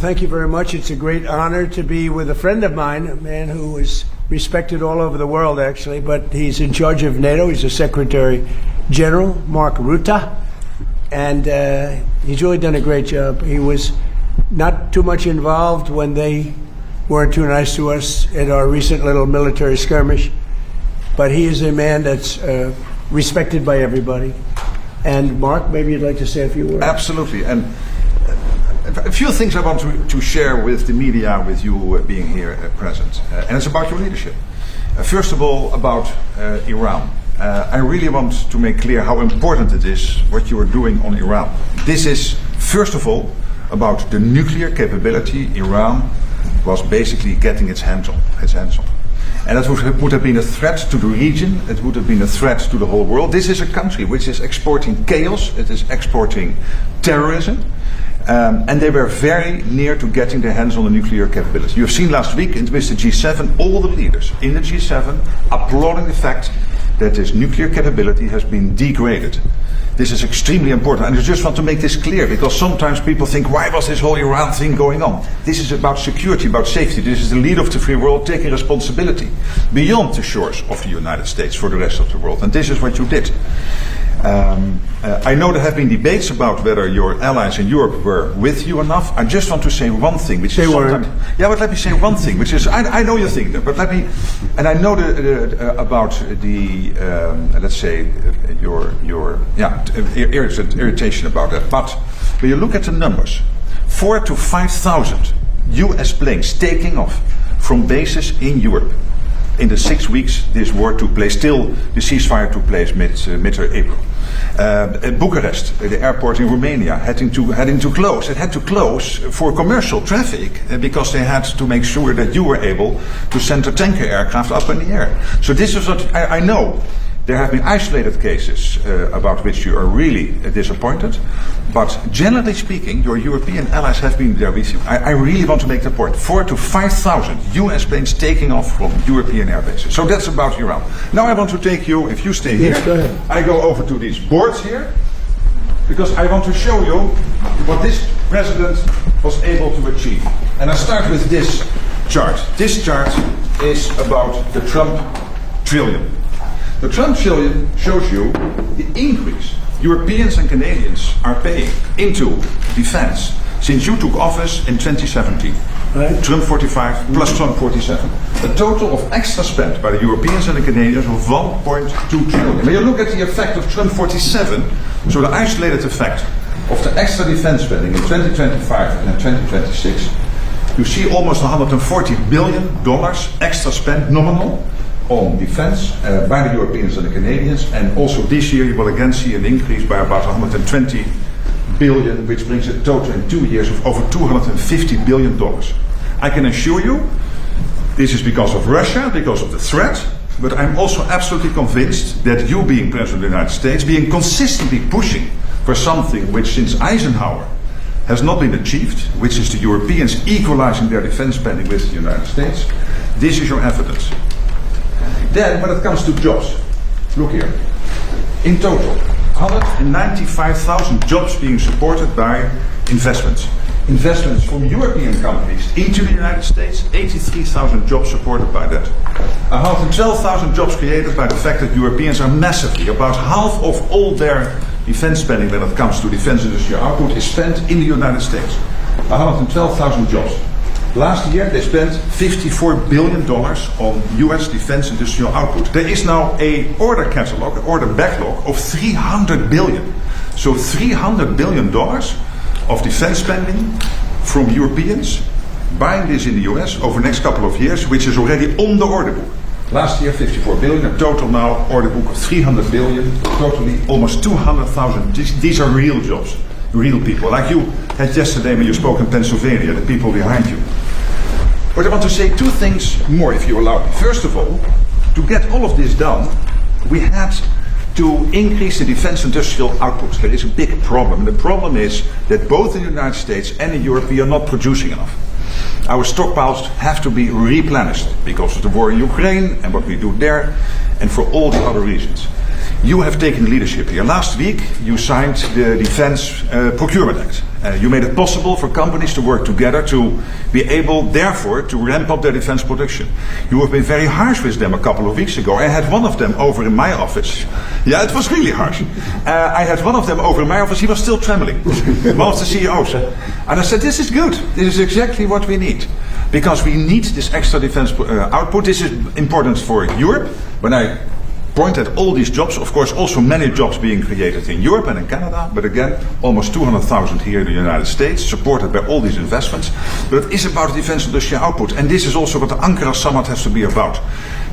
thank you very much. It's a great honor to be with a friend of mine, a man who is respected all over the world, actually, but he's in charge of NATO. He's a Secretary General, Mark Rutte, and he's really done a great job. He was not too much involved when they weren't too nice to us at our recent little military skirmish, but he is a man that's respected by everybody. And Mark, maybe you'd like to say a few words. Absolutely. And a few things I want to share with the media, with you being here present. And it's about your leadership. First of all, about Iran. I really want to make clear how important it is what you are doing on Iran. This is, first of all, about the nuclear capability Iran was basically getting its hands on. And that would have been a threat to the region, it would have been a threat to the whole world. This is a country which is exporting chaos, it is exporting terrorism, and they were very near to getting their hands on the nuclear capability. You have seen last week with the G7, all the leaders in the G7 applauding the fact that this nuclear capability has been degraded. This is extremely important, and I just want to make this clear, because sometimes people think, why was this whole Iran thing going on? This is about security, about safety. This is the leader of the free world taking responsibility beyond the shores of the United States for the rest of the world, and this is what you did. I know there have been debates about whether your allies in Europe were with you enough. I just want to say one thing, which they weren't. Yeah, but let me say one thing, which is I know you think that, but let me, and I know about the let's say your irritation about that. But when you look at the numbers, 4,000 to 5,000 U.S. planes taking off from bases in Europe. In the 6 weeks this war took place, still the ceasefire took place mid-April. Bucharest, the airport in Romania, having to close. It had to close for commercial traffic because they had to make sure that you were able to send a tanker aircraft up in the air. So this is what I know. There have been isolated cases about which you are really disappointed, but generally speaking, your European allies have been there with you. I really want to make the point. 4,000 to 5,000 US planes taking off from European air bases. So that's about Iran. Now I want to take you, if you stay here, yes, go ahead. I go over to these boards here, because I want to show you what this president was able to achieve. And I start with this chart. This chart is about the Trump trillion. The Trump trillion shows you the increase Europeans and Canadians are paying into defense since you took office in 2017. Right. Trump 45 plus Trump 47. A total of extra spent by the Europeans and the Canadians of 1.2 trillion. When you look at the effect of Trump 47, so the isolated effect of the extra defense spending in 2025 and 2026, you see almost $140 billion extra spent nominal on defense by the Europeans and the Canadians, and also this year you will again see an increase by about 120 billion, which brings a total in 2 years of over $250 billion. I can assure you this is because of Russia, because of the threat, but I'm also absolutely convinced that you, being President of the United States, being consistently pushing for something which since Eisenhower has not been achieved, which is the Europeans equalizing their defense spending with the United States, this is your evidence. Then, when it comes to jobs, look here. In total, 195,000 jobs being supported by investments. Investments from European companies into the United States, 83,000 jobs supported by that. 112,000 jobs created by the fact that Europeans are massively, about half of all their defense spending when it comes to defense industrial output is spent in the United States. 112,000 jobs. Last year they spent $54 billion on US defense industrial output. There is now an order catalog, an order backlog of $300 billion. So $300 billion of defense spending from Europeans buying this in the US over the next couple of years, which is already on the order book. Last year 54 billion, a total now order book of 300 billion, totally almost 200,000. These are real jobs. Real people, like you had yesterday when you spoke in Pennsylvania, the people behind you. But I want to say two things more, if you allow me. First of all, to get all of this done, we had to increase the defense industrial output. There is a big problem. The problem is that both in the United States and in Europe we are not producing enough. Our stockpiles have to be replenished because of the war in Ukraine and what we do there, and for all the other reasons. You have taken leadership here. Last week you signed the Defense Procurement Act. You made it possible for companies to work together to be able, therefore, to ramp up their defense production. You have been very harsh with them a couple of weeks ago. I had one of them over in my office. Yeah, it was really harsh. I had one of them over in my office. He was still trembling. One of the CEOs. And I said, this is good. This is exactly what we need. Because we need this extra defense output. This is important for Europe. When I point at all these jobs, of course also many jobs being created in Europe and in Canada, but again almost 200,000 here in the United States, supported by all these investments. But it is about defense industrial output, and this is also what the Ankara summit has to be about.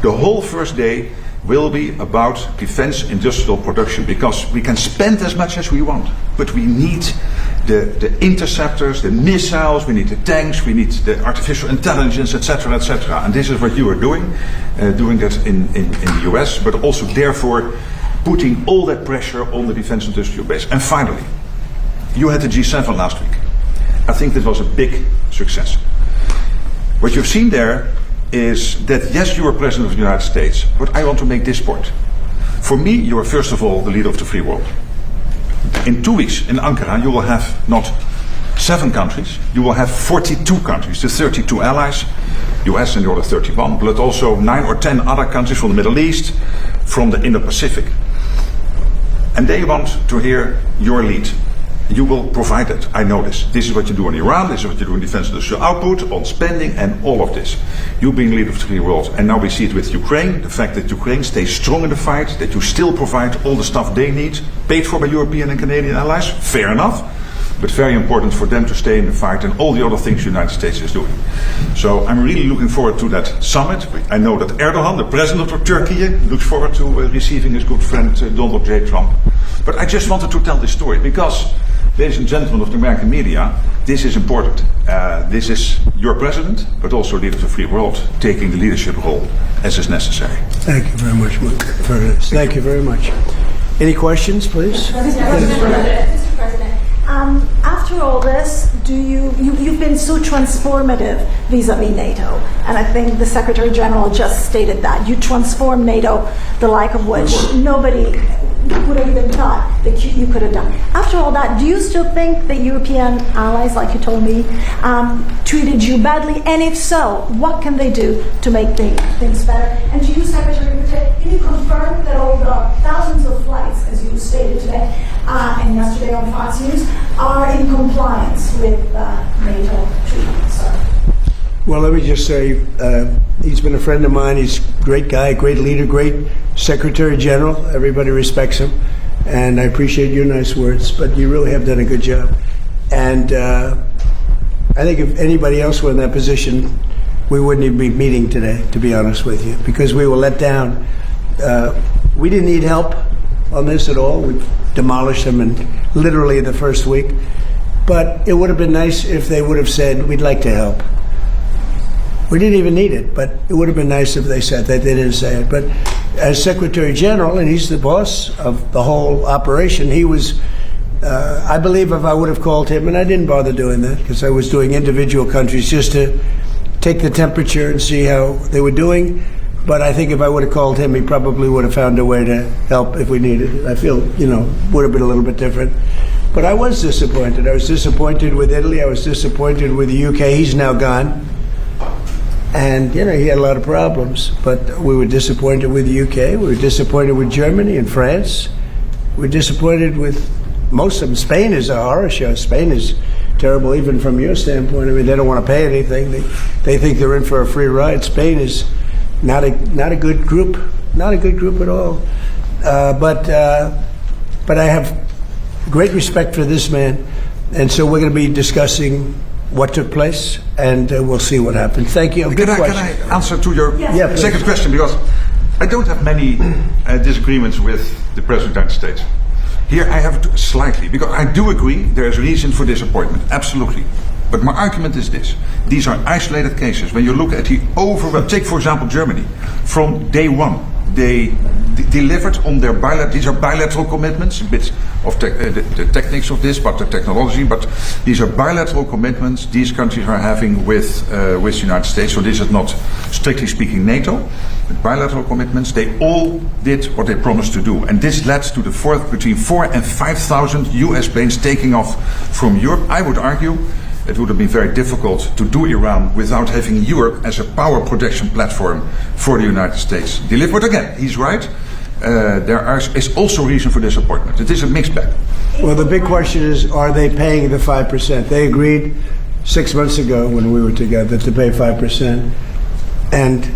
The whole first day will be about defense industrial production, because we can spend as much as we want, but we need the interceptors, the missiles, we need the tanks, we need the artificial intelligence, etc., etc. And this is what you are doing that in the US, but also therefore putting all that pressure on the defense industrial base. And finally, you had the G7 last week. I think that was a big success. What you've seen there is that, yes, you are President of the United States, but I want to make this point. For me, you are first of all the leader of the free world. In 2 weeks in Ankara, you will have not 7 countries, you will have 42 countries, the 32 allies, US and the other 31, but also 9 or 10 other countries from the Middle East, from the Indo-Pacific. And they want to hear your lead. You will provide it, I know this. This is what you do in Iran, this is what you do in defense industrial output, on spending, and all of this. You being leader of the free world. And now we see it with Ukraine, the fact that Ukraine stays strong in the fight, that you still provide all the stuff they need, paid for by European and Canadian allies, fair enough, but very important for them to stay in the fight and all the other things the United States is doing. So I'm really looking forward to that summit. I know that Erdogan, the president of Turkey, looks forward to receiving his good friend Donald J. Trump. But I just wanted to tell this story because, ladies and gentlemen of the American media, this is important. This is your president, but also leader of the free world, taking the leadership role as is necessary. Thank you very much, Mark, for this. Thank you very much. Any questions, please? Mr. President, after all this, you've been so transformative vis-a-vis NATO, and I think the Secretary General just stated that you transformed NATO, the like of which nobody would have even thought that you could have done. After all that, do you still think that European allies, like you told me, treated you badly? And if so, what can they do to make things better? And to you, Secretary, can you confirm that all the thousands of flights, as you stated today and yesterday on Fox News, are in compliance with NATO treaties, sir? Well, let me just say, he's been a friend of mine. He's a great guy, great leader, great Secretary General. Everybody respects him. And I appreciate your nice words, but you really have done a good job. And I think if anybody else were in that position, we wouldn't even be meeting today, to be honest with you, because we were let down. We didn't need help on this at all. We demolished them in literally the first week. But it would have been nice if they would have said, we'd like to help. We didn't even need it, but it would have been nice if they said that. They didn't say it. But as Secretary General, and he's the boss of the whole operation, he was, I believe if I would have called him, and I didn't bother doing that because I was doing individual countries just to take the temperature and see how they were doing. But I think if I would have called him, he probably would have found a way to help if we needed it. I feel, would have been a little bit different. But I was disappointed. I was disappointed with Italy. I was disappointed with the UK. He's now gone. And, he had a lot of problems, but we were disappointed with the UK. We were disappointed with Germany and France. We were disappointed with most of them. Spain is a horror show. Spain is terrible, even from your standpoint. I mean, they don't want to pay anything. They think they're in for a free ride. Spain is not a good group, not a good group at all. But I have great respect for this man, and so we're going to be discussing what took place, and we'll see what happened. Thank you. Can I answer to your second question? Because I don't have many disagreements with the President of the United States. Here I have slightly, because I do agree there is reason for disappointment, absolutely. But my argument is this. These are isolated cases. When you look at the overall, take for example Germany. From day one, they delivered on their these are bilateral commitments, a bit of the techniques of this, but the technology, but these are bilateral commitments these countries are having with the United States. So this is not, strictly speaking, NATO, but bilateral commitments. They all did what they promised to do. And this led to between 4,000 and 5,000 US planes taking off from Europe. I would argue it would have been very difficult to do Iran without having Europe as a power projection platform for the United States. But again, he's right. There is also reason for disappointment. It is a mixed bag. Well, the big question is, are they paying the 5%? They agreed 6 months ago when we were together to pay 5%. And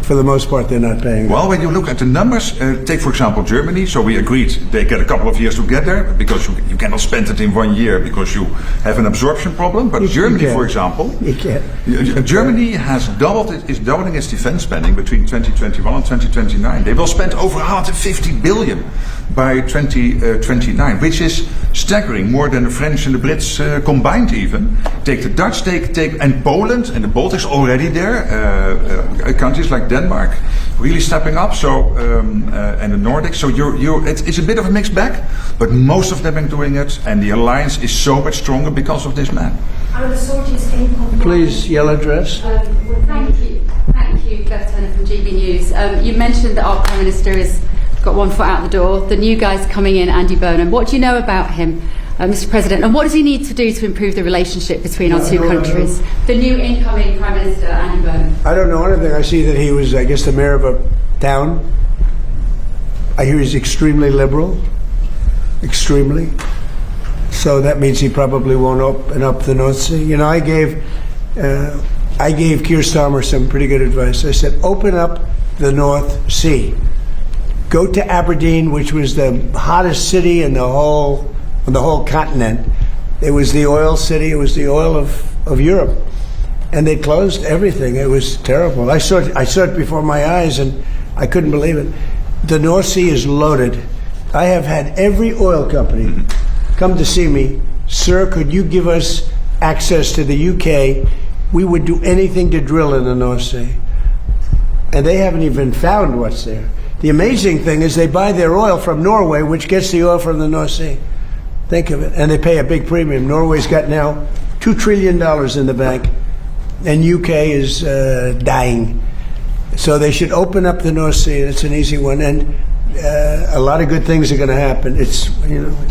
for the most part, they're not paying. Well, when you look at the numbers, take for example Germany. So we agreed they get a couple of years to get there because you cannot spend it in 1 year because you have an absorption problem. But Germany, for example, Germany is doubling its defense spending between 2021 and 2029. They will spend over 150 billion by 2029, which is staggering, more than the French and the Brits combined even. Take the Dutch, and Poland and the Baltics already there. Countries like Denmark really stepping up. So and the Nordics. So it's a bit of a mixed bag, but most of them are doing it, and the alliance is so much stronger because of this man. Are the sorties in compliance? Please, yellow dress. Thank you, Beth Turner from GB News. You mentioned that our Prime Minister has got one foot out the door. The new guy's coming in, Andy Burnham. What do you know about him, Mr. President? And what does he need to do to improve the relationship between our two countries? The new incoming Prime Minister, Andy Burnham. I don't know anything. I see that he was, I guess, the mayor of a town. I hear he's extremely liberal. Extremely. So that means he probably won't open up the North Sea. You know, I gave Keir Starmer some pretty good advice. I said, open up the North Sea. Go to Aberdeen, which was the hottest city in the whole continent. It was the oil city. It was the oil of Europe, and they closed everything. It was terrible. I saw it before my eyes, and I couldn't believe it. The North Sea is loaded. I have had every oil company come to see me. Sir, could you give us access to the UK? We would do anything to drill in the North Sea, and they haven't even found what's there. The amazing thing is they buy their oil from Norway, which gets the oil from the North Sea. Think of it. And they pay a big premium. Norway's got now $2 trillion in the bank, and UK is dying. So they should open up the North Sea. It's an easy one. And a lot of good things are going to happen. It's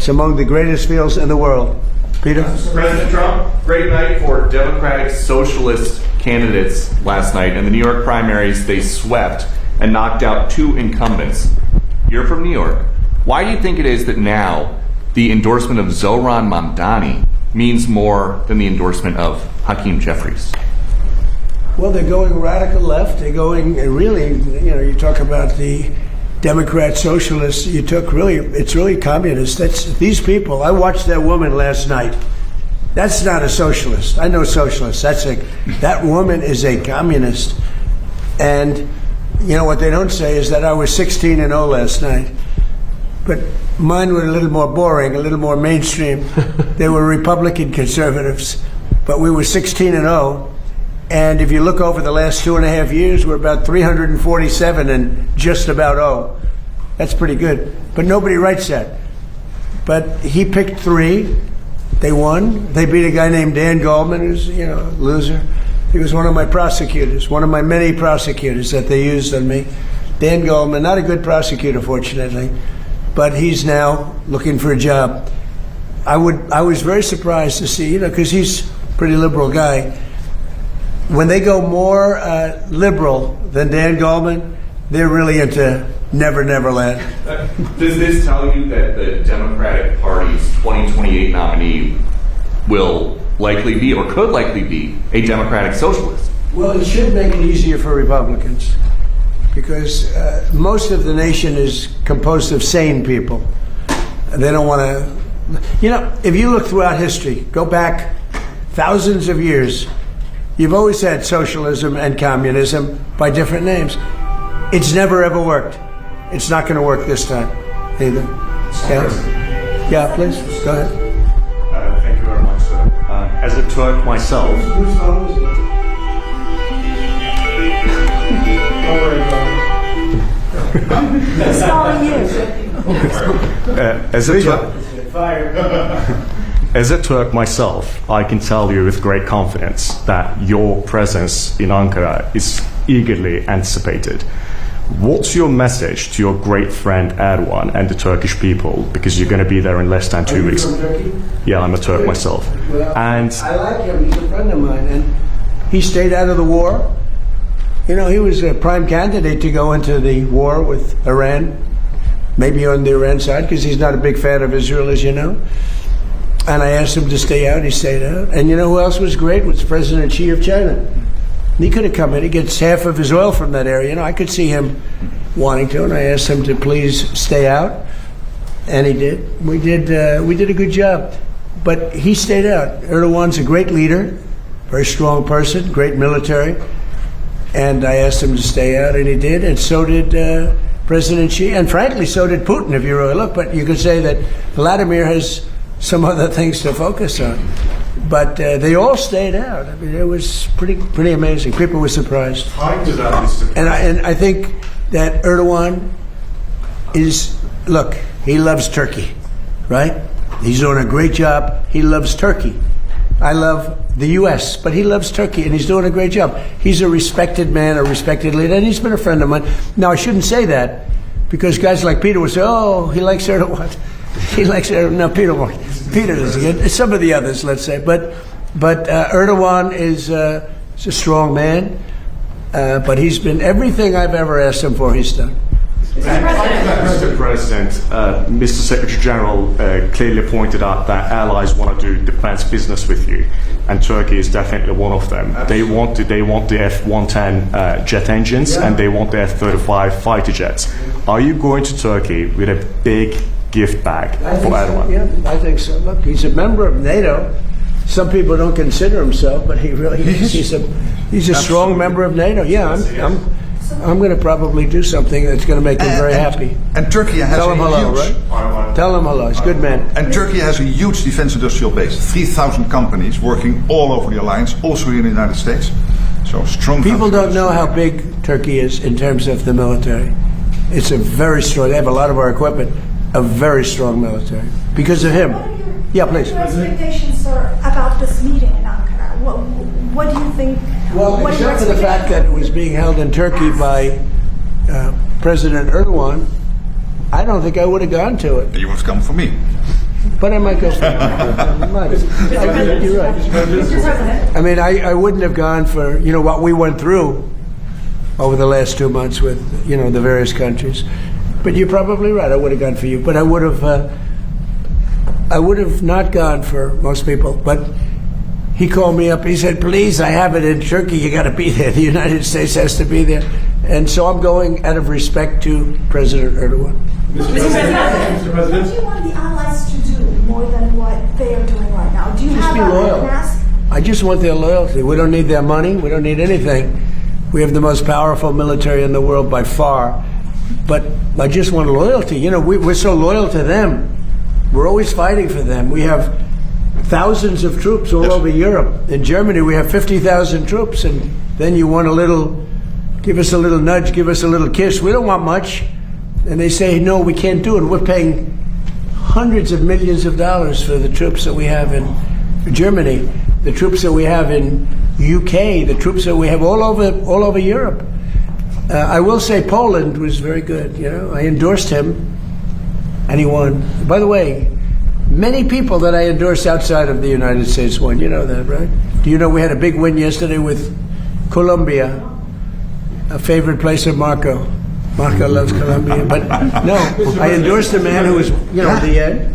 among the greatest fields in the world. Peter? President Trump, great night for Democratic Socialist candidates last night. In the New York primaries, they swept and knocked out 2 incumbents. You're from New York. Why do you think it is that now the endorsement of Zohran Mamdani means more than the endorsement of Hakeem Jeffries? Well, they're going radical left. They're going really, you talk about the Democrat socialists. It's really communist. These people. I watched that woman last night. That's not a socialist. I know socialists. That woman is a communist. And you know what they don't say is that I was 16-0 last night, but mine were a little more boring, a little more mainstream. They were Republican conservatives, but we were 16-0. And if you look over the last 2.5 years, we're about 347 and just about 0. That's pretty good, but nobody writes that. But he picked 3. They won. They beat a guy named Dan Goldman, who's a loser. He was one of my prosecutors, one of my many prosecutors that they used on me. Dan Goldman, not a good prosecutor, fortunately, but he's now looking for a job. I was very surprised to see, because he's a pretty liberal guy. When they go more liberal than Dan Goldman, they're really into Never Never Land. Does this tell you that the Democratic Party's 2028 nominee will likely be, or could likely be, a Democratic Socialist? Well, it should make it easier for Republicans, because most of the nation is composed of sane people. They don't want to, if you look throughout history, go back thousands of years, you've always had socialism and communism by different names. It's never ever worked. It's not going to work this time either. Yeah, please, go ahead. Thank you very much, sir. As a Turk myself, Installing you. As a Turk myself, I can tell you with great confidence that your presence in Ankara is eagerly anticipated. What's your message to your great friend Erdogan and the Turkish people? Because you're going to be there in less than 2 weeks. From Turkey? Yeah, I'm a Turk myself. Well, And I like him. He's a friend of mine, and he stayed out of the war. You know, he was a prime candidate to go into the war with Iran, maybe on the Iran side, because he's not a big fan of Israel, as you know. And I asked him to stay out. He stayed out. And you know who else was great? Was President Xi of China. He could have come in. He gets half of his oil from that area. You know, I could see him wanting to, and I asked him to please stay out, and he did. We did a good job, but he stayed out. Erdogan's a great leader, very strong person, great military, and I asked him to stay out, and he did, and so did President Xi, and frankly, so did Putin, if you really look. But you could say that Vladimir has some other things to focus on. But they all stayed out. I mean, it was pretty amazing. People were surprised. And I think that Erdogan he loves Turkey, right? He's doing a great job. He loves Turkey. I love the U.S., but he loves Turkey, and he's doing a great job. He's a respected man, a respected leader, and he's been a friend of mine. Now, I shouldn't say that, because guys like Peter will say, oh, he likes Erdogan. He likes Erdogan. No, Peter won't. Peter doesn't get some of the others, let's say. But Erdogan is a strong man, but he's been everything I've ever asked him for, he's done. Mr. President, Mr. Secretary General clearly pointed out that allies want to do defense business with you, and Turkey is definitely one of them. They want the F-110 jet engines, and they want the F-35 fighter jets. Are you going to Turkey with a big gift bag for Erdogan? Yeah, I think so. Look, he's a member of NATO. Some people don't consider himself, but he really is. He's a strong member of NATO. Yeah, I'm going to probably do something that's going to make him very happy. And Turkey has Tell him hello, huge, right? Tell him hello. He's a good man. And Turkey has a huge defense industrial base. 3,000 companies working all over the alliance, also here in the United States. So strong. People don't know how big Turkey is in terms of the military. It's a very strong. They have a lot of our equipment. A very strong military because of him. Yeah, please. Your expectations, sir, about this meeting in Ankara? What do you think? Well, except for the fact that it was being held in Turkey by President Erdogan, I don't think I would have gone to it. You would have come for me. But I might go for it. You're right. I mean, I wouldn't have gone for, what we went through over the last 2 months with, the various countries. But you're probably right. I would have gone for you. But I would have not gone for most people. But he called me up. He said, please, I have it in Turkey. You got to be there. The United States has to be there. And so I'm going out of respect to President Erdogan. Mr. President. What do you want the allies to do more than what they are doing right now? Do you Just have be loyal. an ask? I just want their loyalty. We don't need their money. We don't need anything. We have the most powerful military in the world by far. But I just want loyalty. We're so loyal to them. We're always fighting for them. We have thousands of troops all over Europe. In Germany, we have 50,000 troops. And then you want give us a little nudge, give us a little kiss. We don't want much. And they say, no, we can't do it. We're paying hundreds of millions of dollars for the troops that we have in Germany, the troops that we have in UK, the troops that we have all over Europe. I will say Poland was very good. I endorsed him, and he won. By the way, many people that I endorsed outside of the United States won. You know that, right? Do you know we had a big win yesterday with Colombia, a favorite place of Marco. Marco loves Colombia, but no, I endorsed a man who was, the end,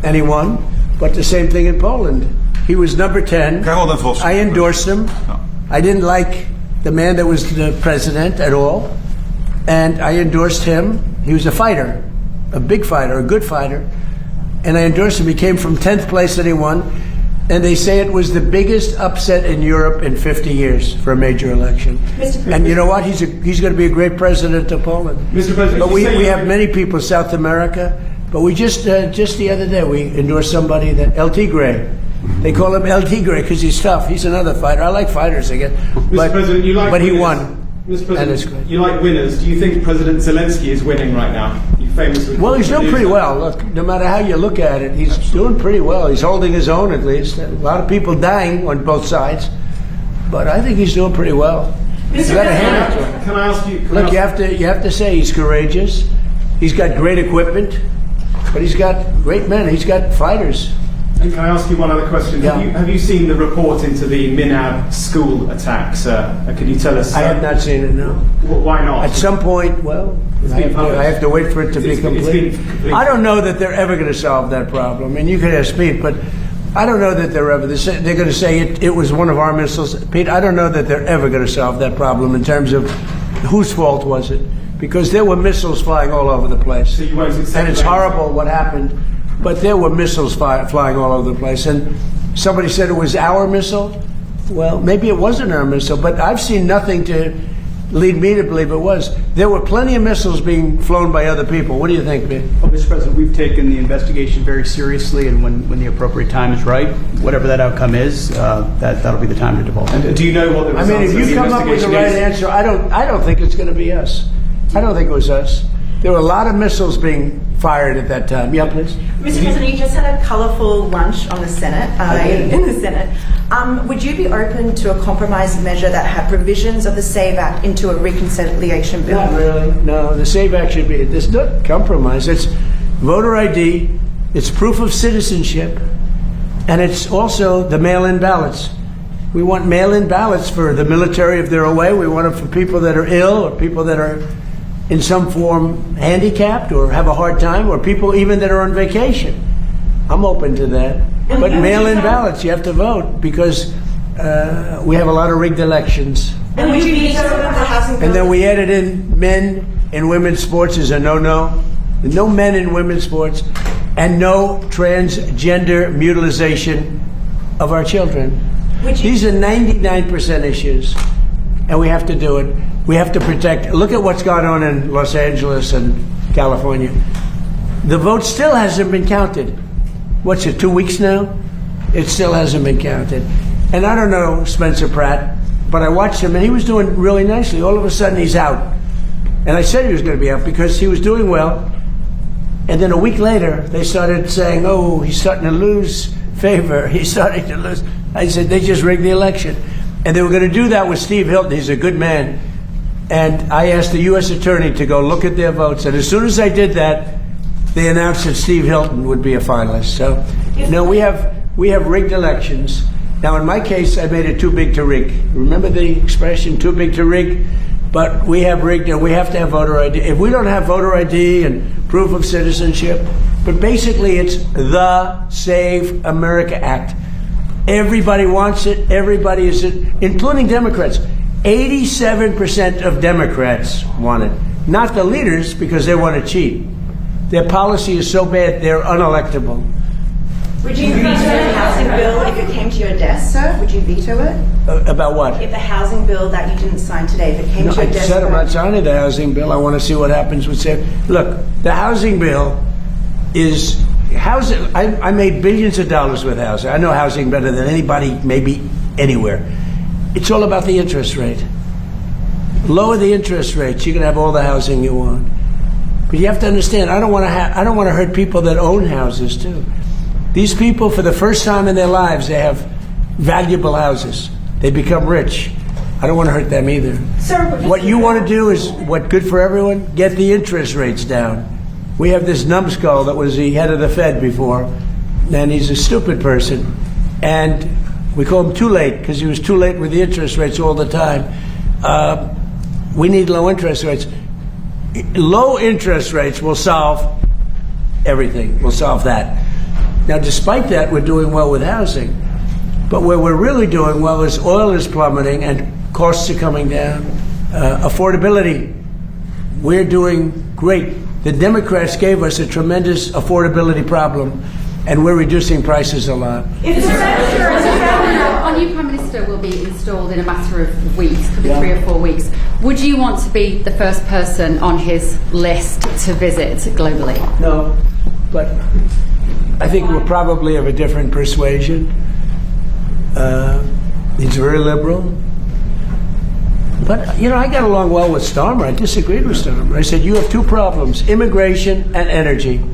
and he won. But the same thing in Poland. He was number 10. I endorsed him. I didn't like the man that was the president at all, and I endorsed him. He was a fighter, a big fighter, a good fighter, and I endorsed him. He came from 10th place and he won, and they say it was the biggest upset in Europe in 50 years for a major election. And you know what? He's going to be a great president of Poland. Mr. President, but we have many people, South America, but we just the other day we endorsed somebody that El Tigre. They call him El Tigre because he's tough. He's another fighter. I like fighters again. Mr. President, you like but he winners. won. Mr. And it's President, good. you like winners. Do you think President Zelensky is winning right now? You famously. Well, he's doing pretty well. Look, no matter how you look at it, he's doing pretty well. He's holding his own, at least. A lot of people dying on both sides, but I think he's doing pretty well. You got to hand it to him. Can I ask you? Look, you have to say he's courageous. He's got great equipment, but he's got great men. He's got fighters. And can I ask you one other question? Yeah. Have you seen the report into the Minab school attack, sir? Can you tell us? I have not seen it, no. Why not? At some point, well, I have to wait for it to be complete. I don't know that they're ever going to solve that problem. I mean, you could ask Pete, but I don't know that they're going to say it was one of our missiles. Pete, I don't know that they're ever going to solve that problem in terms of whose fault was it, because there were missiles flying all over the place. So you won't accept And it's that? horrible what happened, but there were missiles flying all over the place. And somebody said it was our missile. Well, maybe it wasn't our missile, but I've seen nothing to lead me to believe it was. There were plenty of missiles being flown by other people. What do you think, Ben? Well, Mr. President, we've taken the investigation very seriously, and when the appropriate time is right, whatever that outcome is, that'll be the time to divulge. And do you know what the I results mean, if of you the come up with the investigation right is? answer, I don't think it's going to be us. I don't think it was us. There were a lot of missiles being fired at that time. Yeah, please. Mr. President, you just had a colourful lunch on the Senate, in the Senate. Would you be open to a compromise measure that had provisions of the SAVE Act into a reconciliation bill? Not really. No, the SAVE Act should be. It's not compromise. It's voter ID. It's proof of citizenship, and it's also the mail-in ballots. We want mail-in ballots for the military if they're away. We want them for people that are ill or people that are in some form handicapped or have a hard time, or people even that are on vacation. I'm open to that. But mail-in ballots, you have to vote, because we have a lot of rigged elections. And would you veto the housing bill? And then we added in men in women's sports is a no-no. No men in women's sports, and no transgender mutilization of our children. These are 99% issues, and we have to do it. We have to protect. Look at what's gone on in Los Angeles and California. The vote still hasn't been counted. What's it, 2 weeks now? It still hasn't been counted. And I don't know Spencer Pratt, but I watched him, and he was doing really nicely. All of a sudden, he's out. And I said he was going to be out because he was doing well. And then a week later, they started saying, oh, he's starting to lose favor. He's starting to lose. I said, they just rigged the election. And they were going to do that with Steve Hilton. He's a good man. And I asked the U.S. Attorney to go look at their votes. And as soon as I did that, they announced that Steve Hilton would be a finalist. So, no, we have rigged elections. Now, in my case, I made it too big to rig. Remember the expression, too big to rig? But we have rigged, and we have to have voter ID. If we don't have voter ID and proof of citizenship, but basically it's the Save America Act. Everybody wants it. Everybody is it, including Democrats. 87% of Democrats want it. Not the leaders, because they want to cheat. Their policy is so bad, they're unelectable. Would you veto the housing bill if it came to your desk, sir? Would you veto it? About what? If the housing bill that you didn't sign today, if it came No, to your I desk... said I'm not signing the housing bill. I want to see what happens with Save. Look, the housing bill is housing. I made billions of dollars with housing. I know housing better than anybody, maybe anywhere. It's all about the interest rate. Lower the interest rates, you can have all the housing you want. But you have to understand, I don't want to hurt people that own houses too. These people, for the first time in their lives, they have valuable houses. They become rich. I don't want to hurt them either. Sir, What you want to do is what good for everyone? Get the interest rates down. We have this numbskull that was the head of the Fed before, and he's a stupid person. And we call him too late because he was too late with the interest rates all the time. We need low interest rates. Low interest rates will solve everything. We'll solve that. Now, despite that, we're doing well with housing. But where we're really doing well is oil is plummeting and costs are coming down. Affordability, we're doing great. The Democrats gave us a tremendous affordability problem, and we're reducing prices a lot. Our new Prime Minister will be installed in a matter of weeks, could be 3 or 4 weeks. Would you want to be the first person on his list to visit globally? No, but I think we're probably of a different persuasion. He's very liberal. But, you know, I got along well with Starmer. I disagreed with Starmer. I said, you have two problems, immigration and energy.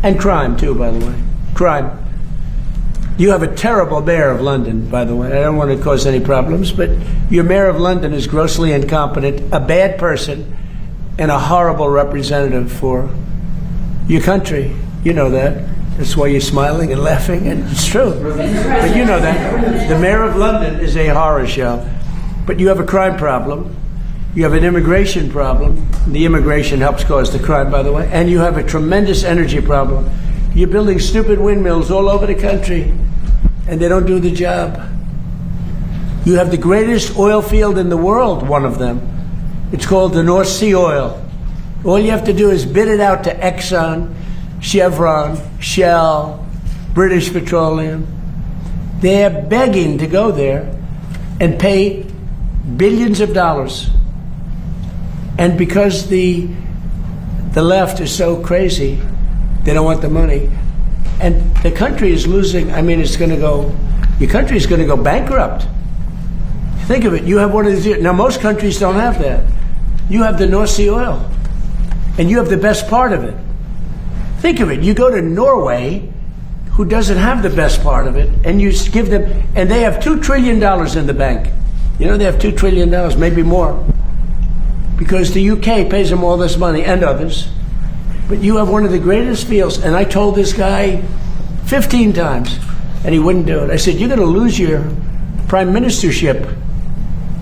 And crime, too, by the way. Crime. You have a terrible mayor of London, by the way. I don't want to cause any problems, but your mayor of London is grossly incompetent, a bad person, and a horrible representative for your country. You know that. That's why you're smiling and laughing, and it's true. But you know that. The mayor of London is a horror show. But you have a crime problem. You have an immigration problem. The immigration helps cause the crime, by the way. And you have a tremendous energy problem. You're building stupid windmills all over the country, and they don't do the job. You have the greatest oil field in the world, one of them. It's called the North Sea oil. All you have to do is bid it out to Exxon, Chevron, Shell, British Petroleum. They're begging to go there and pay billions of dollars. And because the left is so crazy, they don't want the money. And the country is losing. I mean, your country is going to go bankrupt. Think of it. You have one of these. Now, most countries don't have that. You have the North Sea oil. And you have the best part of it. Think of it. You go to Norway, who doesn't have the best part of it, and you give them, and they have $2 trillion in the bank. You know, they have $2 trillion, maybe more. Because the UK pays them all this money, and others. But you have one of the greatest fields, and I told this guy 15 times, and he wouldn't do it. I said, you're going to lose your prime ministership.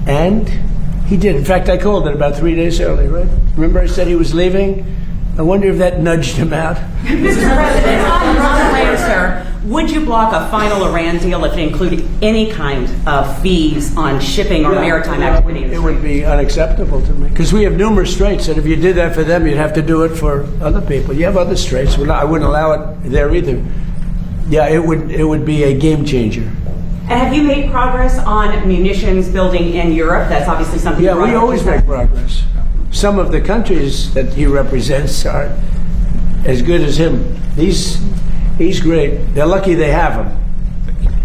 And he did. In fact, I called it about 3 days early, right? Remember I said he was leaving? I wonder if that nudged him out. Mr. President, on later, sir, would you block a final Iran deal if it included any kind of fees on shipping or maritime activities? It would be unacceptable to me. Because we have numerous straits, and if you did that for them, you'd have to do it for other people. You have other straits. I wouldn't allow it there either. Yeah, it would be a game changer. And have you made progress on munitions building in Europe? That's obviously something. Yeah, we always make progress. Some of the countries that he represents are as good as him. He's great. They're lucky they have him.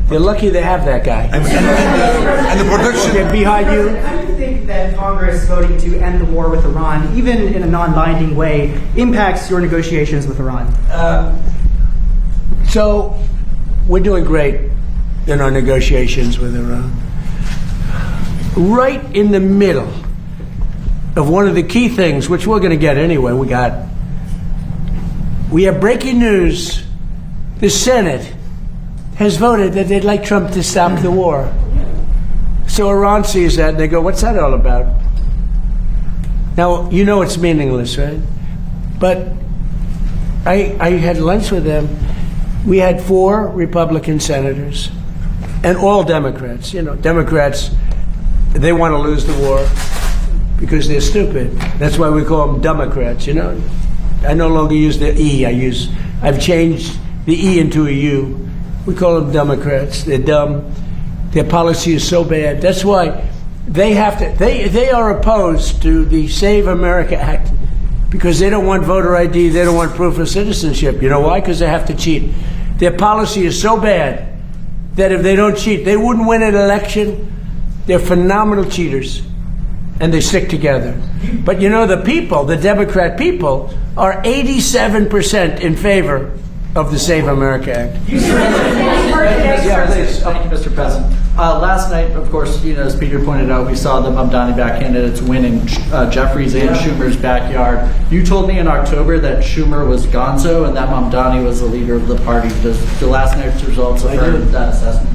They're lucky they have that guy. And the production. Okay, behind you. How do you think that Congress voting to end the war with Iran, even in a non-binding way, impacts your negotiations with Iran? So we're doing great in our negotiations with Iran. Right in the middle of one of the key things, which we're going to get anyway, we have breaking news. The Senate has voted that they'd like Trump to stop the war. So Iran sees that and they go, what's that all about? Now, you know it's meaningless, right? But I had lunch with them. We had 4 Republican senators and all Democrats. You know, Democrats, they want to lose the war because they're stupid. That's why we call them Democrats, you know. I no longer use the E. I've changed the E into a U. We call them Democrats. They're dumb. Their policy is so bad. That's why they have to. They are opposed to the Save America Act because they don't want voter ID. They don't want proof of citizenship. You know why? Because they have to cheat. Their policy is so bad that if they don't cheat, they wouldn't win an election. They're phenomenal cheaters, and they stick together. But you know, the people, the Democrat people, are 87% in favor of the Save America Act. Yeah, please. Thank you, Mr. President. Last night, of course, you know, as Peter pointed out, we saw the Mamdani back candidates win in Jeffries and Schumer's backyard. You told me in October that Schumer was gonzo and that Mamdani was the leader of the party. Does the last night's results affirm that assessment?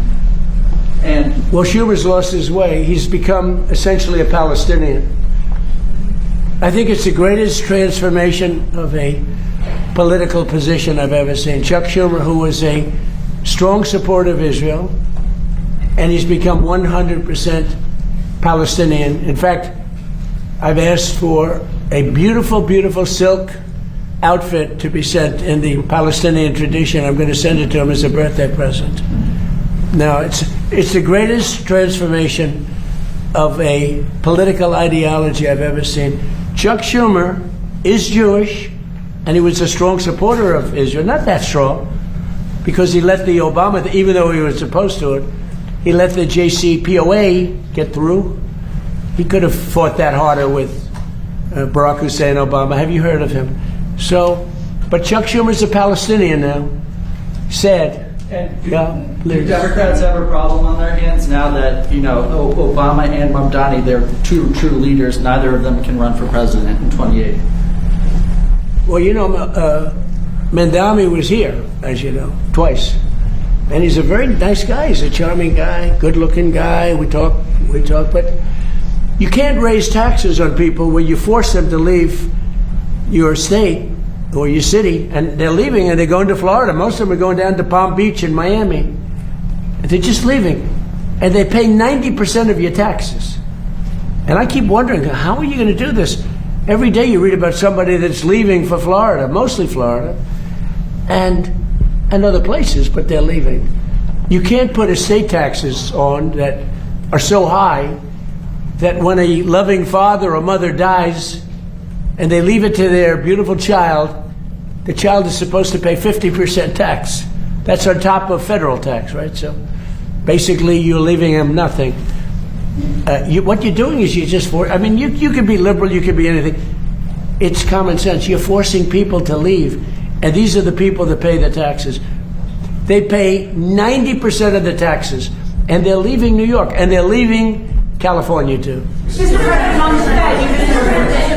And well, Schumer's lost his way. He's become essentially a Palestinian. I think it's the greatest transformation of a political position I've ever seen. Chuck Schumer, who was a strong supporter of Israel, and he's become 100% Palestinian. In fact, I've asked for a beautiful, beautiful silk outfit to be sent in the Palestinian tradition. I'm going to send it to him as a birthday present. Now, it's the greatest transformation of a political ideology I've ever seen. Chuck Schumer is Jewish, and he was a strong supporter of Israel. Not that strong, because he let the Obama, even though he was opposed to it, he let the JCPOA get through. He could have fought that harder with Barack Hussein Obama. Have you heard of him? So, but Chuck Schumer's a Palestinian now. Sad. And Yeah, do Democrats have a problem on their hands now that, Obama and Mamdani, they're two true leaders. Neither of them can run for president in 28. Well, Mamdani was here, as you know, twice. And he's a very nice guy. He's a charming guy, good-looking guy. We talk, but you can't raise taxes on people where you force them to leave your state or your city, and they're leaving and they're going to Florida. Most of them are going down to Palm Beach and Miami. They're just leaving. And they pay 90% of your taxes. And I keep wondering, how are you going to do this? Every day you read about somebody that's leaving for Florida, mostly Florida, and other places, but they're leaving. You can't put estate taxes on that are so high that when a loving father or mother dies and they leave it to their beautiful child, the child is supposed to pay 50% tax. That's on top of federal tax, right? So basically you're leaving them nothing. What you're doing is you could be liberal, you could be anything. It's common sense. You're forcing people to leave. And these are the people that pay the taxes. They pay 90% of the taxes. And they're leaving New York. And they're leaving California, too.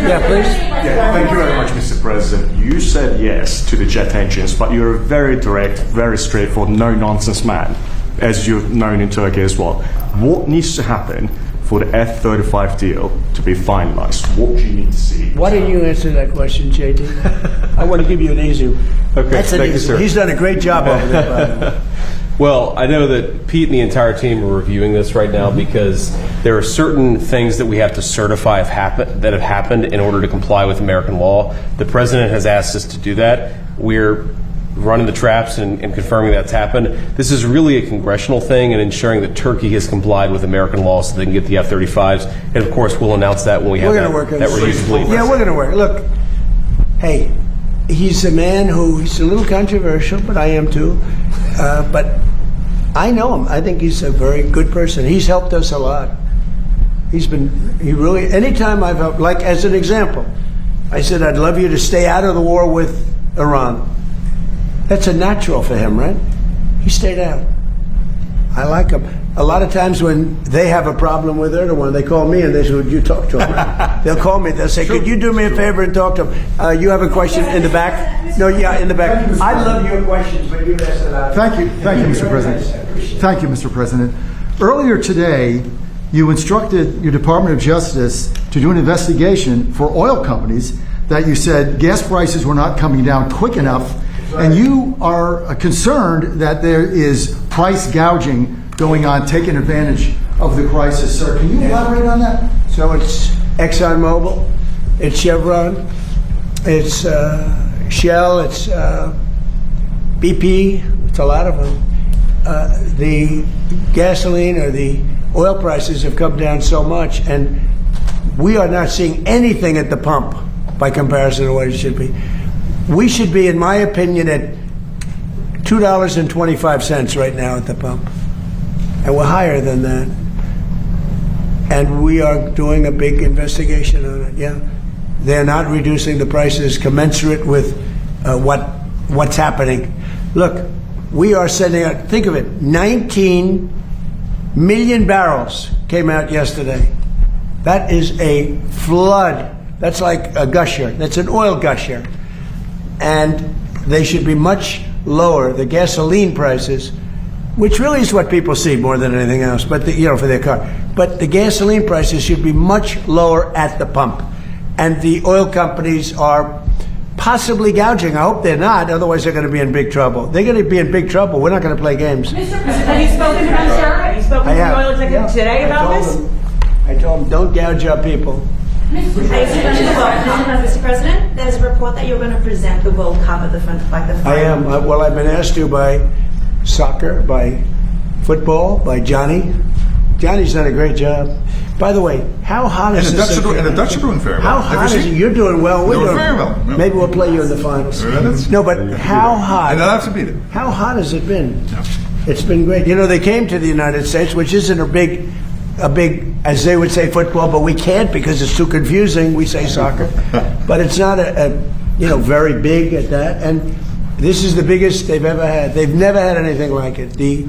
Yeah, please. Yeah, thank you very much, Mr. President. You said yes to the jet engines, but you're a very direct, very straightforward, no-nonsense man, as you've known in Turkey as well. What needs to happen for the F-35 deal to be finalized? What do you need to see? Why don't you answer that question, JD? I want to give you an easy one. Okay, That's an thank you, easy sir. one. He's done a great job over there, by the way. Well, I know that Pete and the entire team are reviewing this right now because there are certain things that we have to certify that have happened in order to comply with American law. The president has asked us to do that. We're running the traps and confirming that's happened. This is really a congressional thing and ensuring that Turkey has complied with American law so they can get the F-35s. And, of course, we'll announce that when we have We're going to work on that this. review. Yeah, we're going to work. Look, hey, he's a man he's a little controversial, but I am too. But I know him. I think he's a very good person. He's helped us a lot. Anytime I've helped, like as an example, I said, I'd love you to stay out of the war with Iran. That's a natural for him, right? He stayed out. I like him. A lot of times when they have a problem with Erdogan, they call me and they say, would you talk to him? They'll call me. They'll say, could you do me a favor and talk to him? You have a question in the back? No, yeah, in the back. I love your questions, but you've asked a lot. Thank you, Mr. President. Thank you, Mr. President. Earlier today, you instructed your Department of Justice to do an investigation for oil companies that you said gas prices were not coming down quick enough, and you are concerned that there is price gouging going on, taking advantage of the crisis. Sir, can you elaborate on that? So it's ExxonMobil, it's Chevron, it's Shell, it's BP, it's a lot of them. The gasoline or the oil prices have come down so much, and we are not seeing anything at the pump by comparison to what it should be. We should be, in my opinion, at $2.25 right now at the pump. And we're higher than that. And we are doing a big investigation on it, yeah. They're not reducing the prices commensurate with what's happening. Look, we are sending out, think of it, 19 million barrels came out yesterday. That is a flood. That's like a gusher. That's an oil gusher. And they should be much lower, the gasoline prices, which really is what people see more than anything else, but for their car. But the gasoline prices should be much lower at the pump. And the oil companies are possibly gouging. I hope they're not, otherwise they're going to be in big trouble. They're going to be in big trouble. We're not going to play games. Mr. President, have you spoken to them, sir? Have you spoken to the oil executive today about this? I told them, don't gouge our people. Mr. President, there's a report that you're going to present the World Cup at the front, like the final. I am. Well, I've been asked to by soccer, by football, by Johnny. Johnny's done a great job. By the way, how hot is this? And the Dutch are doing very well. How hot is it? You're doing well. We're doing very well. Yeah. Maybe we'll play you in the finals. No, but how hot? And they'll have to beat it. How hot has it been? Yeah. It's been great. They came to the United States, which isn't a big a big, as they would say, football, but we can't because it's too confusing. We say soccer, but it's not very big at that. And this is the biggest they've ever had. They've never had anything like it. The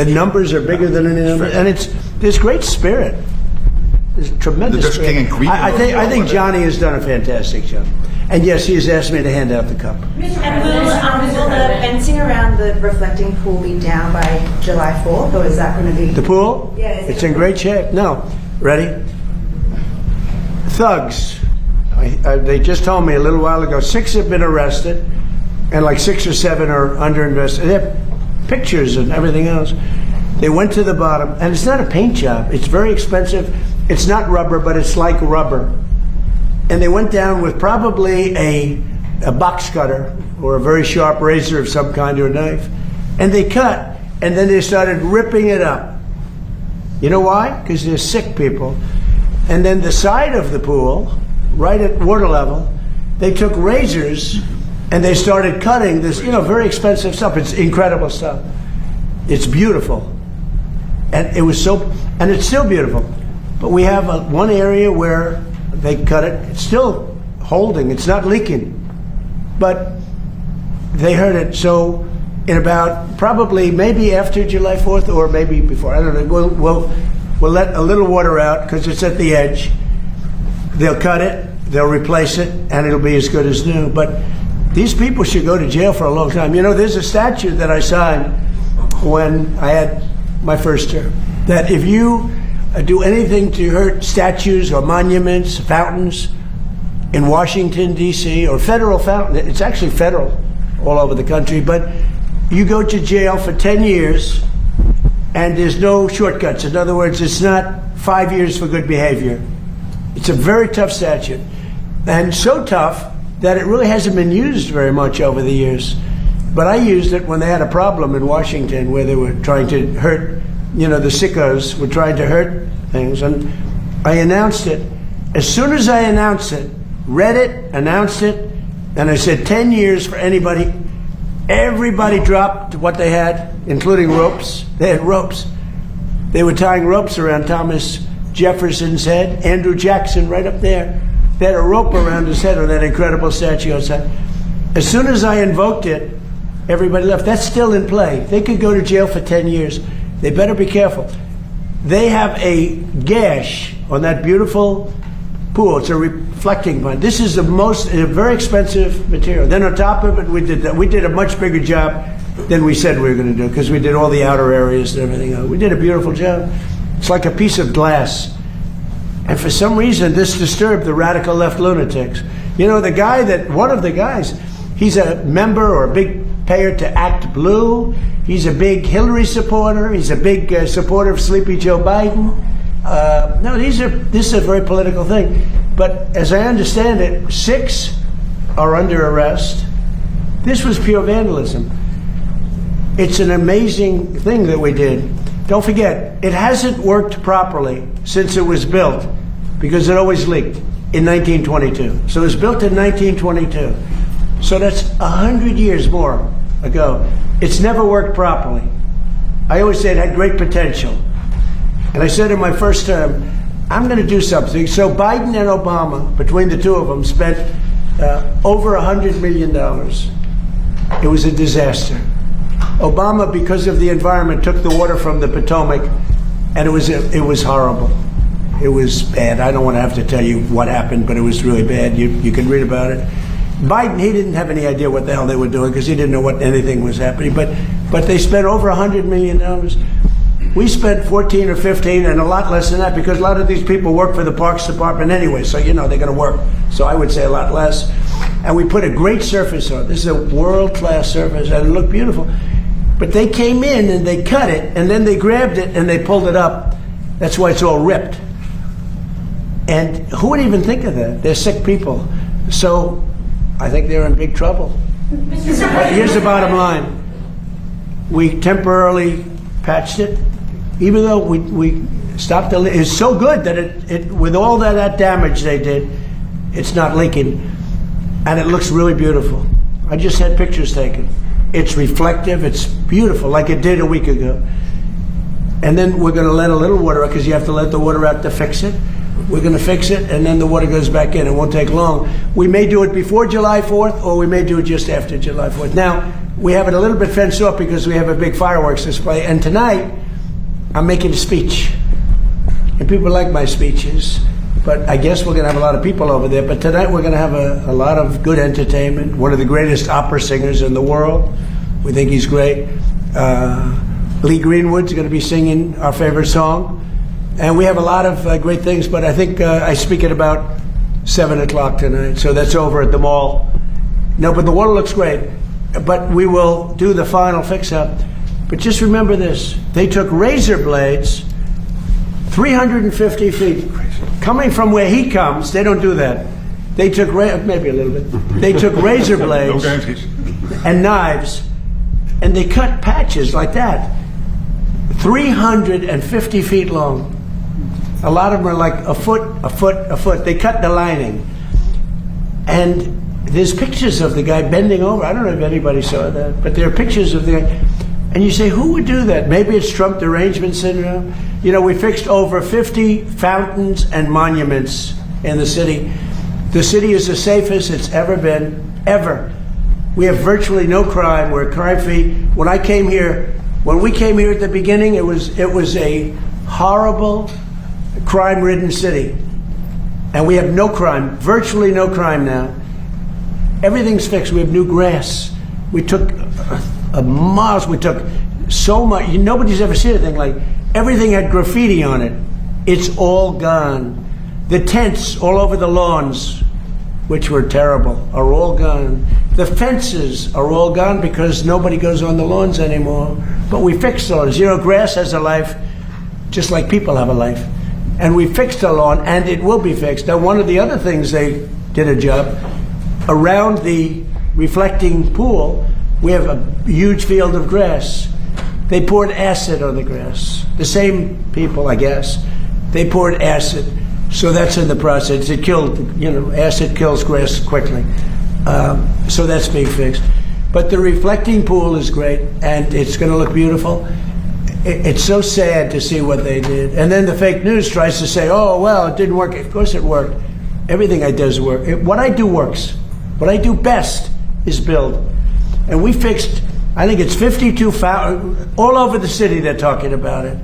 numbers are bigger than any number, and there's great spirit. There's tremendous Dutch spirit. King and Queen. I think Johnny has done a fantastic job. And yes, he has asked me to hand out the cup. And will the fencing around the reflecting pool be down by July 4th, or is that going to be... The pool? Yeah. It's in great shape. No. Ready? Thugs. They just told me a little while ago, 6 have been arrested, and like 6 or 7 are under investigation. They have pictures and everything else. They went to the bottom, and it's not a paint job. It's very expensive. It's not rubber, but it's like rubber. And they went down with probably a box cutter or a very sharp razor of some kind or a knife. And they cut, and then they started ripping it up. You know why? Because they're sick people. And then the side of the pool, right at water level, they took razors and they started cutting this, very expensive stuff. It's incredible stuff. It's beautiful. And it's still beautiful. But we have one area where they cut it. It's still holding. It's not leaking. But they heard it. So in about probably maybe after July 4th or maybe before, I don't know, we'll let a little water out because it's at the edge. They'll cut it, they'll replace it, and it'll be as good as new. But these people should go to jail for a long time. There's a statute that I signed when I had my first term that if you do anything to hurt statues or monuments, fountains in Washington, D.C., or federal fountain. It's actually federal all over the country, but you go to jail for 10 years and there's no shortcuts. In other words, it's not 5 years for good behavior. It's a very tough statute, and so tough that it really hasn't been used very much over the years. But I used it when they had a problem in Washington where they were trying to hurt, the sickos were trying to hurt things, and I announced it. As soon as I announced it, read it, announced it, and I said 10 years for anybody, everybody dropped what they had, including ropes. They had ropes. They were tying ropes around Thomas Jefferson's head, Andrew Jackson right up there. They had a rope around his head on that incredible statue outside. As soon as I invoked it, everybody left. That's still in play. They could go to jail for 10 years. They better be careful. They have a gash on that beautiful pool. It's a reflecting bond. This is a very expensive material. Then on top of it, we did a much bigger job than we said we were going to do because we did all the outer areas and everything else. We did a beautiful job. It's like a piece of glass. And for some reason, this disturbed the radical left lunatics. One of the guys, he's a member or a big payer to Act Blue. He's a big Hillary supporter. He's a big supporter of Sleepy Joe Biden. This is a very political thing. But as I understand it, 6 are under arrest. This was pure vandalism. It's an amazing thing that we did. Don't forget, it hasn't worked properly since it was built because it always leaked in 1922. So it was built in 1922. So that's 100 years more ago. It's never worked properly. I always say it had great potential. And I said in my first term, I'm going to do something. So Biden and Obama, between the two of them, spent over $100 million. It was a disaster. Obama, because of the environment, took the water from the Potomac, and it was horrible. It was bad. I don't want to have to tell you what happened, but it was really bad. You can read about it. Biden, he didn't have any idea what the hell they were doing because he didn't know what anything was happening. But they spent over $100 million. We spent 14 or 15 and a lot less than that because a lot of these people work for the Parks Department anyway, so they're going to work. So I would say a lot less. And we put a great surface on. This is a world-class surface, and it looked beautiful. But they came in and they cut it, and then they grabbed it and they pulled it up. That's why it's all ripped. And who would even think of that? They're sick people. So I think they're in big trouble. But here's the bottom line. We temporarily patched it, even though we stopped the leak. It's so good that it with all that damage they did, it's not leaking. And it looks really beautiful. I just had pictures taken. It's reflective, it's beautiful, like it did a week ago. and then we're going to let a little water out because you have to let the water out to fix it. We're going to fix it, and then the water goes back in. It won't take long. We may do it before July 4th, or we may do it just after July 4th. Now, we have it a little bit fenced off because we have a big fireworks display, and tonight, I'm making a speech. And people like my speeches, but I guess we're going to have a lot of people over there. But tonight, we're going to have a lot of good entertainment. One of the greatest opera singers in the world. We think he's great. Lee Greenwood's going to be singing our favorite song. And we have a lot of great things, but I think I speak at about 7 o'clock tonight. So that's over at the mall. No, but the water looks great. But we will do the final fix-up. But just remember this. They took razor blades 350 feet. Coming from where he comes, they don't do that. They took, maybe a little bit. They took razor blades and knives, and they cut patches like that. 350 feet long. A lot of them are like a foot. They cut the lining. And there's pictures of the guy bending over. I don't know if anybody saw that, but there are pictures of the guy. And you say, who would do that? Maybe it's Trump derangement syndrome. You know, we fixed over 50 fountains and monuments in the city. The city is the safest it's ever been, ever. We have virtually no crime. We're crime-free. When we came here at the beginning, it was a horrible, crime-ridden city. And we have no crime, virtually no crime now. Everything's fixed. We have new grass. We took miles. We took so much. Nobody's ever seen anything like. Everything had graffiti on it. It's all gone. The tents all over the lawns, which were terrible, are all gone. The fences are all gone because nobody goes on the lawns anymore. But we fixed those. You know, grass has a life, just like people have a life. And we fixed the lawn, and it will be fixed. Now, one of the other things they did a job, around the reflecting pool, we have a huge field of grass. They poured acid on the grass. The same people, I guess. They poured acid. So that's in the process. It killed, acid kills grass quickly. So that's being fixed. But the reflecting pool is great, and it's going to look beautiful. It's so sad to see what they did. And then the fake news tries to say, oh, well, it didn't work. Of course it worked. Everything I do works. What I do works. What I do best is build. And we fixed, I think it's 52 fountains. All over the city they're talking about it.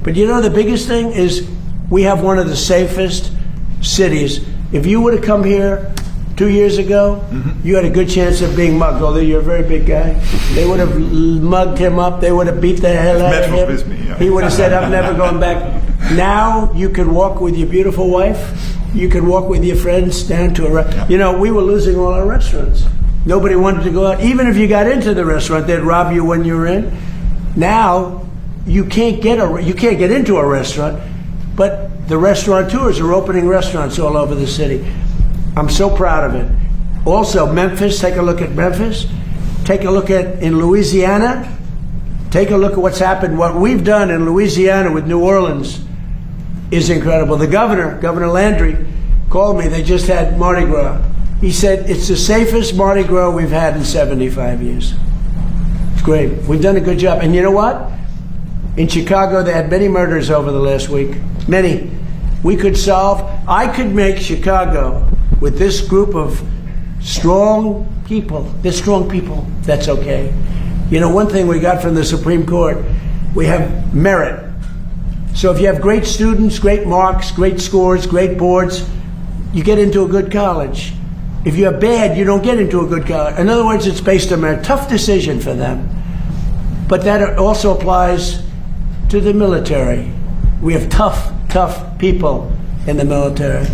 But the biggest thing is we have one of the safest cities. If you would have come here 2 years ago, you had a good chance of being mugged, although you're a very big guy. They would have mugged him up. They would have beat the hell out of him. With me, yeah. He would have said, I'm never going back. Now you can walk with your beautiful wife. You can walk with your friends down to a restaurant. We were losing all our restaurants. Nobody wanted to go out. Even if you got into the restaurant, they'd rob you when you were in. Now you can't get into a restaurant, but the restaurateurs are opening restaurants all over the city. I'm so proud of it. Also, Memphis, take a look at Memphis. Take a look at in Louisiana. Take a look at what's happened. What we've done in Louisiana with New Orleans is incredible. The Governor Landry, called me. They just had Mardi Gras. He said, it's the safest Mardi Gras we've had in 75 years. It's great. We've done a good job. And you know what? In Chicago, they had many murders over the last week. Many. I could make Chicago with this group of strong people. That's okay. One thing we got from the Supreme Court, we have merit. So if you have great students, great marks, great scores, great boards, you get into a good college. If you're bad, you don't get into a good college. In other words, it's based on a tough decision for them. But that also applies to the military. We have tough people in the military.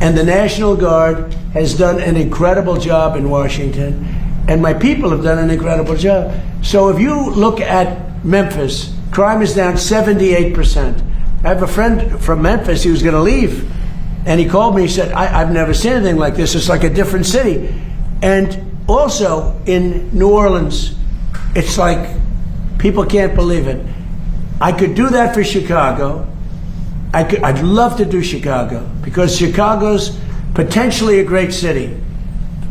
And the National Guard has done an incredible job in Washington. And my people have done an incredible job. So if you look at Memphis, crime is down 78%. I have a friend from Memphis, he was going to leave. And he called me, he said, I've never seen anything like this. It's like a different city. And also in New Orleans, it's like people can't believe it. I could do that for Chicago. I'd love to do Chicago because Chicago's potentially a great city.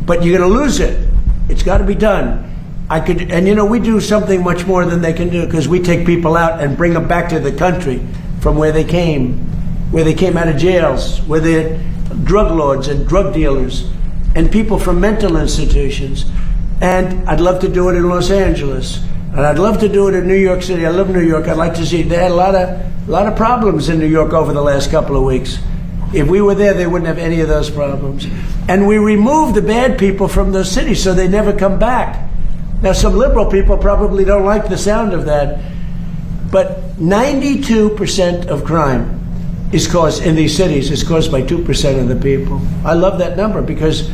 But you're going to lose it. It's got to be done. and you know, we do something much more than they can do because we take people out and bring them back to the country from where they came out of jails, where they're drug lords and drug dealers and people from mental institutions. And I'd love to do it in Los Angeles. And I'd love to do it in New York City. I live in New York. I'd like to see. They had a lot of problems in New York over the last couple of weeks. If we were there, they wouldn't have any of those problems. And we removed the bad people from those cities so they never come back. Now, some liberal people probably don't like the sound of that, but 92% of crime is caused in these cities is caused by 2% of the people. I love that number because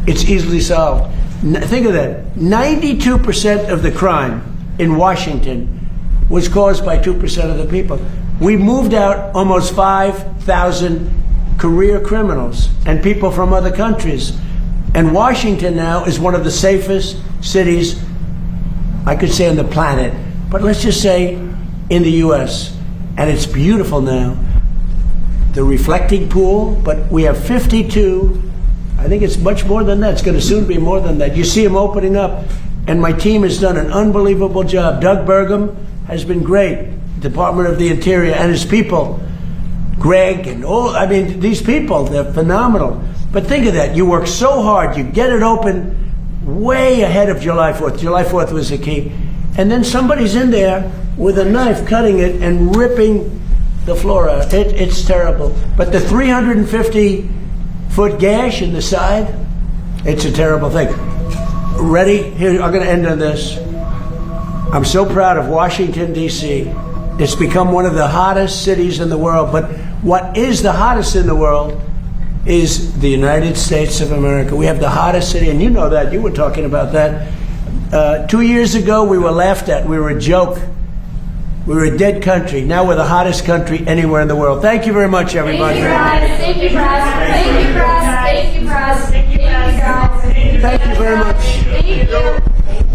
it's easily solved. Think of that. 92% of the crime in Washington was caused by 2% of the people. We moved out almost 5,000 career criminals and people from other countries. And Washington now is one of the safest cities, I could say, on the planet, but let's just say in the U.S. And it's beautiful now. The reflecting pool, but we have 52. I think it's much more than that. It's going to soon be more than that. You see them opening up, and my team has done an unbelievable job. Doug Burgum has been great, Department of the Interior, and his people, Greg, and all, I mean, these people, they're phenomenal. But think of that. You work so hard. You get it open way ahead of July 4th. July 4th was the key. And then somebody's in there with a knife cutting it and ripping the floor out. It's terrible. But the 350-foot gash in the side, it's a terrible thing. Ready? Here, I'm going to end on this. I'm so proud of Washington, D.C. It's become one of the hottest cities in the world. But what is the hottest in the world is the United States of America. We have the hottest city, and you know that. You were talking about that. 2 years ago, we were laughed at. We were a joke. We were a dead country. Now we're the hottest country anywhere in the world. Thank you very much, everybody. Thank you, Press. Thank you, Press. Thank you, Press. Thank you, Press. Thank you, guys. Thank you very much. Thank you.